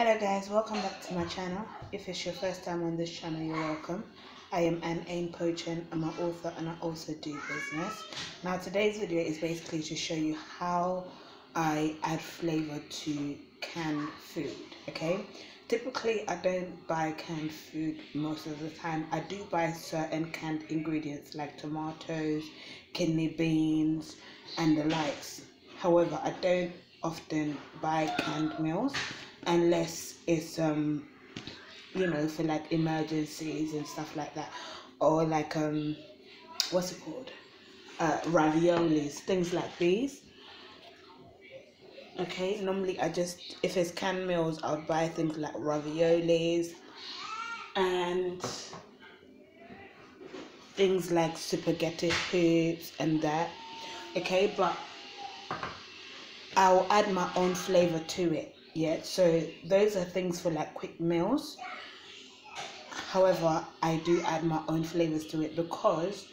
Hello guys, welcome back to my channel. If it's your first time on this channel, you're welcome. I am A.H.P. I'm an author and I also do business. Now today's video is basically to show you how I add flavor to canned food, okay? Typically I don't buy canned food most of the time. I do buy certain canned ingredients like tomatoes, kidney beans and the likes. However, I don't often buy canned meals unless it's for like emergencies and stuff like that, or like what's it called, raviolis, things like these. Okay, normally if it's canned meals, I would buy things like raviolis and things like spaghetti hoops and that. Okay, but I'll add my own flavor to it. Yeah, so those are things for like quick meals. However, I do add my own flavors to it because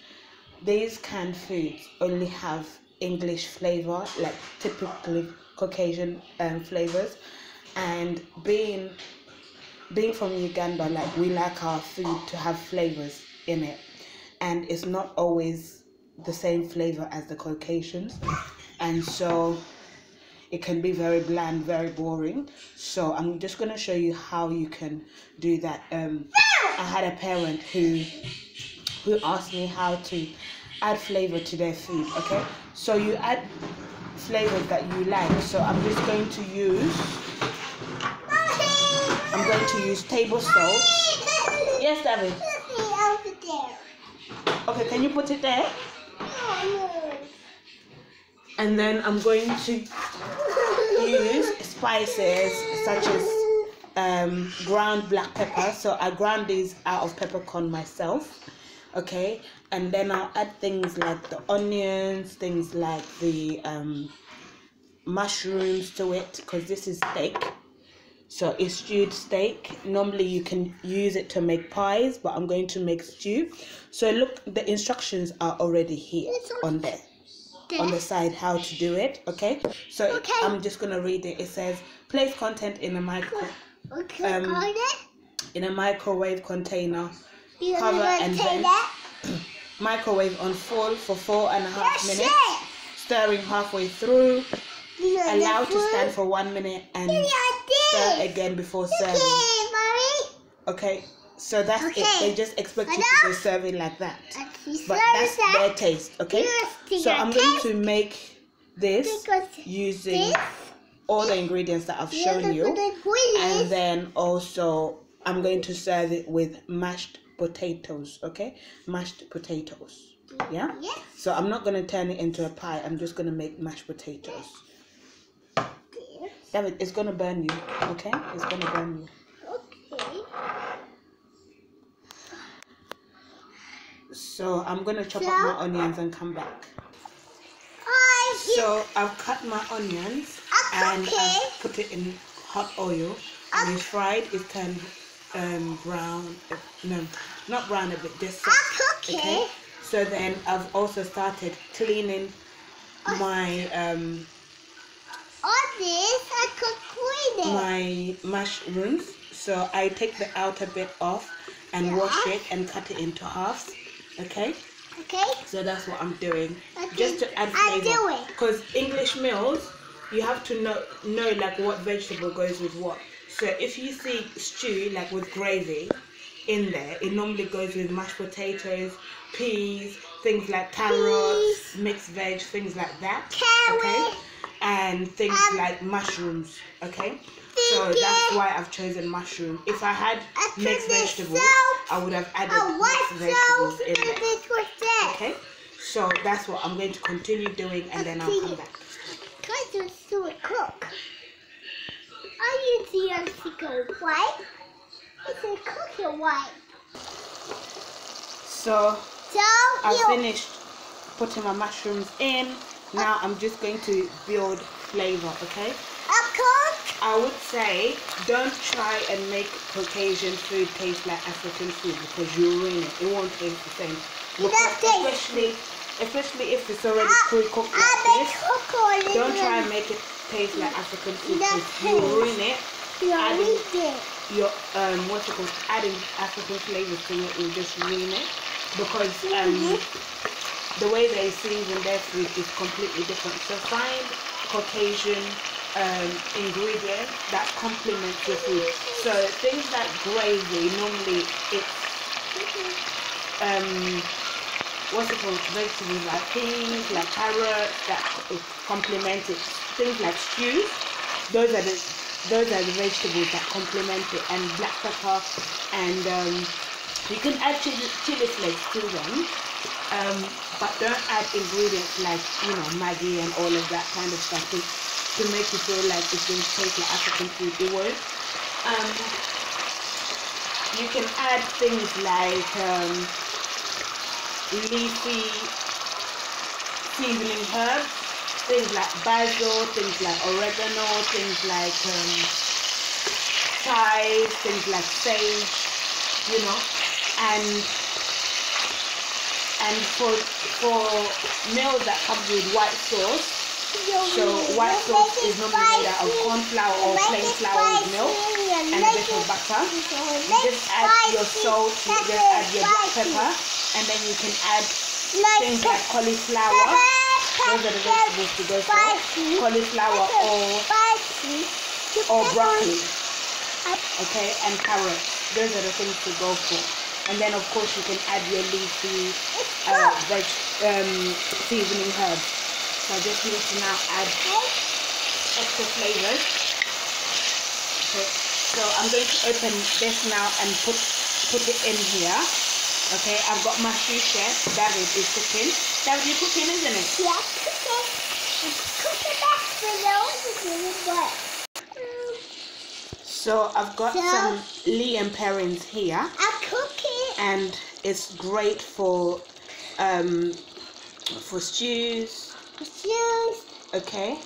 these canned foods only have English flavor, like typically Caucasian flavors. And being from Uganda, like we like our food to have flavors in it, and it's not always the same flavor as the Caucasians, and so it can be very bland, very boring. So I'm just going to show you how you can do that. I had a parent who asked me how to add flavor to their food. Okay, so you add flavors that you like. So I'm just going to use table salt. Yes, David. Over there. Okay, can you put it there? No. And then I'm going to use spices such as ground black pepper. So I ground these out of peppercorn myself. Okay, and then I'll add things like the onions, things like the mushrooms to it, because this is steak. So it's stewed steak. Normally you can use it to make pies, but I'm going to make stew. So look, the instructions are already here on there. On the side how to do it. Okay, so I'm just gonna read it. It says place content in a microwave container, cover and then microwave on full for 4.5 minutes, stirring halfway through, allow to stand for 1 minute and stir again before serving. Okay, so that's it. They just expect you to just serve it like that, but that's their taste. Okay, so I'm going to make this using all the ingredients that I've shown you, and then also I'm going to serve it with mashed potatoes. Okay, mashed potatoes. Yeah, so I'm not going to turn it into a pie. I'm just going to make mashed potatoes. David, it's going to burn you. Okay, it's going to burn you. So I'm going to chop up my onions and come back. So I've cut my onions and I've put it in hot oil and it's fried. It's turned brown. No, not brown a bit, just soft. Okay. So then I've also started cleaning my my mushrooms. So I take the outer bit off and wash it and cut it into halves. Okay, so that's what I'm doing, just to add flavor, because English meals you have to know like what vegetable goes with what. So if you see stew like with gravy in there, it normally goes with mashed potatoes, peas, things like carrots, mixed veg, things like that. Okay, and things like mushrooms. Okay, so that's why I've chosen mushroom. If I had mixed vegetables, I would have added mixed vegetables in there. Okay, so that's what I'm going to continue doing, and then I'll come back. Cook. I use the go white. It's a cookie white. So I finished putting my mushrooms in. Now I'm just going to build flavor. Okay. I would say don't try and make Caucasian food taste like African food, because you'll ruin it. It won't taste the same. Especially if it's already pre-cooked like this. Don't try and make it taste like African food, because you'll ruin it adding your what's it called? Adding African flavors to it will just ruin it, because the way they season their food is completely different. So find Caucasian ingredients that complement your food. So things like gravy, normally it's what's it called? Vegetables like peas, like carrots that is complemented. Things like stews, those are the vegetables that complement it, and black pepper, and you can add chili flakes to them. But don't add ingredients like, Maggi and all of that kind of stuff to make you feel like it's going to taste like African food. It won't. You can add things like leafy seasoning herbs, things like basil, things like oregano, things like chives, things like sage, and for meals that come with white sauce, so white sauce is normally made out of corn flour or plain flour with milk and a bit of butter. You just add your salt, you just add your black pepper, and then you can add things like cauliflower. Those are the vegetables to go for. Cauliflower or broccoli, okay, and carrots. Those are the things to go for. And then of course you can add your leafy seasoning herbs. So I just need to now add extra flavors. Okay, so I'm going to open this now and put it in here. Okay, I've got my sous chef, David, is cooking. David, you're cooking, isn't it? Yeah, cooking. I'm cooking back for those. So I've got some Lee and Perrins here. I'm cooking. And it's great for stews. Okay.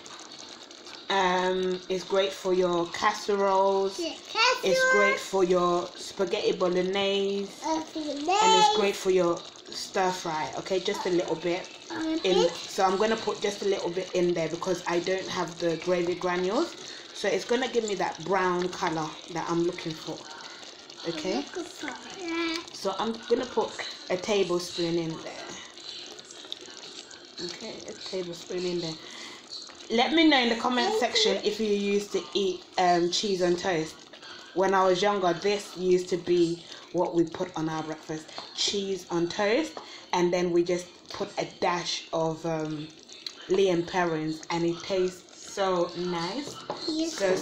It's great for your casseroles. It's great for your spaghetti bolognese. And it's great for your stir fry. Okay, just a little bit in. So I'm gonna put just a little bit in there because I don't have the gravy granules. So it's gonna give me that brown color that I'm looking for. Okay. So I'm gonna put a tablespoon in there. Okay, a tablespoon in there. Let me know in the comment section if you used to eat cheese on toast. When I was younger, this used to be what we put on our breakfast. Cheese on toast, and then we just put a dash of Lee and Perrins, and it tastes so nice. So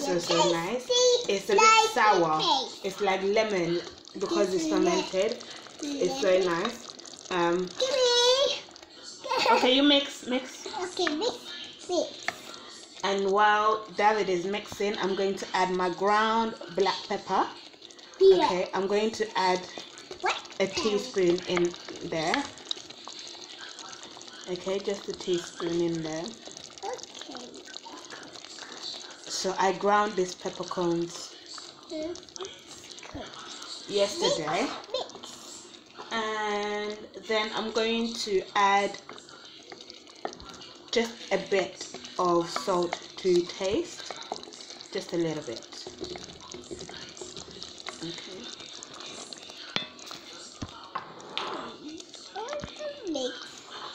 nice. It's a bit sour. It's like lemon because it's fermented. It's so nice. Okay, you mix. Okay, mix. And while David is mixing, I'm going to add my ground black pepper. Okay, I'm going to add a teaspoon in there. Okay, just a teaspoon in there. Okay. So I ground these peppercorns yesterday. And then I'm going to add just a bit of salt to taste, just a little bit. Okay.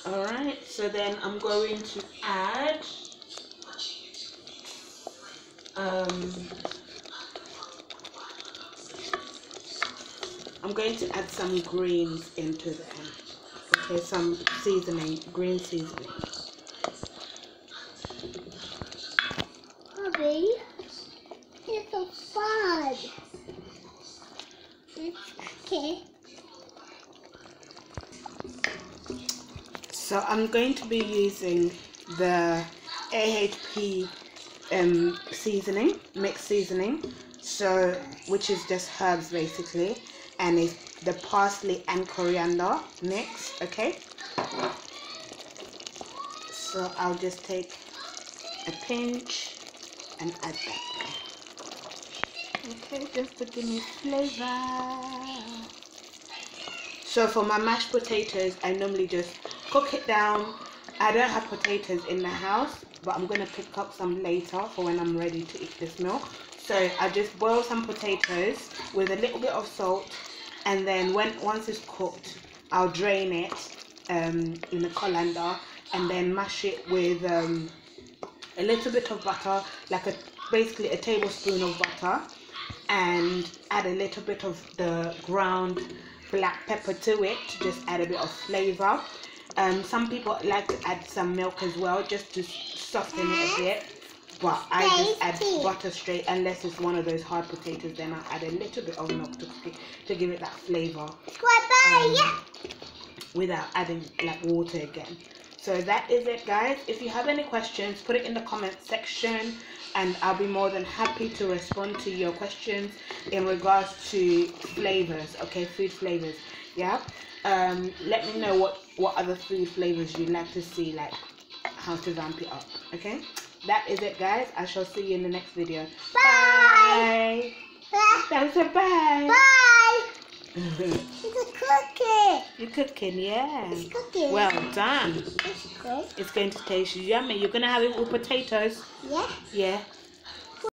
Alright, so then I'm going to add some greens into them. Okay, some seasoning, green seasoning. Bobby, it's so fun. Okay. So I'm going to be using the A.H.P seasoning, mixed seasoning, so which is just herbs basically, and it's the parsley and coriander mix. Okay, so I'll just take a pinch and add that. Okay, just to give me flavor. So for my mashed potatoes, I normally just cook it down. I don't have potatoes in the house, but I'm going to pick up some later for when I'm ready to eat this meal. So I just boil some potatoes with a little bit of salt, and then once it's cooked, I'll drain it in a colander, and then mash it with a little bit of butter, like basically a tablespoon of butter, and add a little bit of the ground black pepper to it to just add a bit of flavor. Some people like to add some milk as well, just to soften it a bit, but I just add butter straight. Unless it's one of those hard potatoes, then I'll add a little bit of milk to give it that flavor, without adding like water again. So that is it, guys. If you have any questions, put it in the comment section, and I'll be more than happy to respond to your questions in regards to flavors, okay, food flavors. Yeah. Let me know what other food flavors you'd like to see, like how to vamp it up. Okay, that is it, guys. I shall see you in the next video. Bye. That's a bye. Bye. It's cooking. You're cooking, yeah. It's cooking. Well done. It's good. It's going to taste yummy. You're going to have it with potatoes. Yeah. Yeah.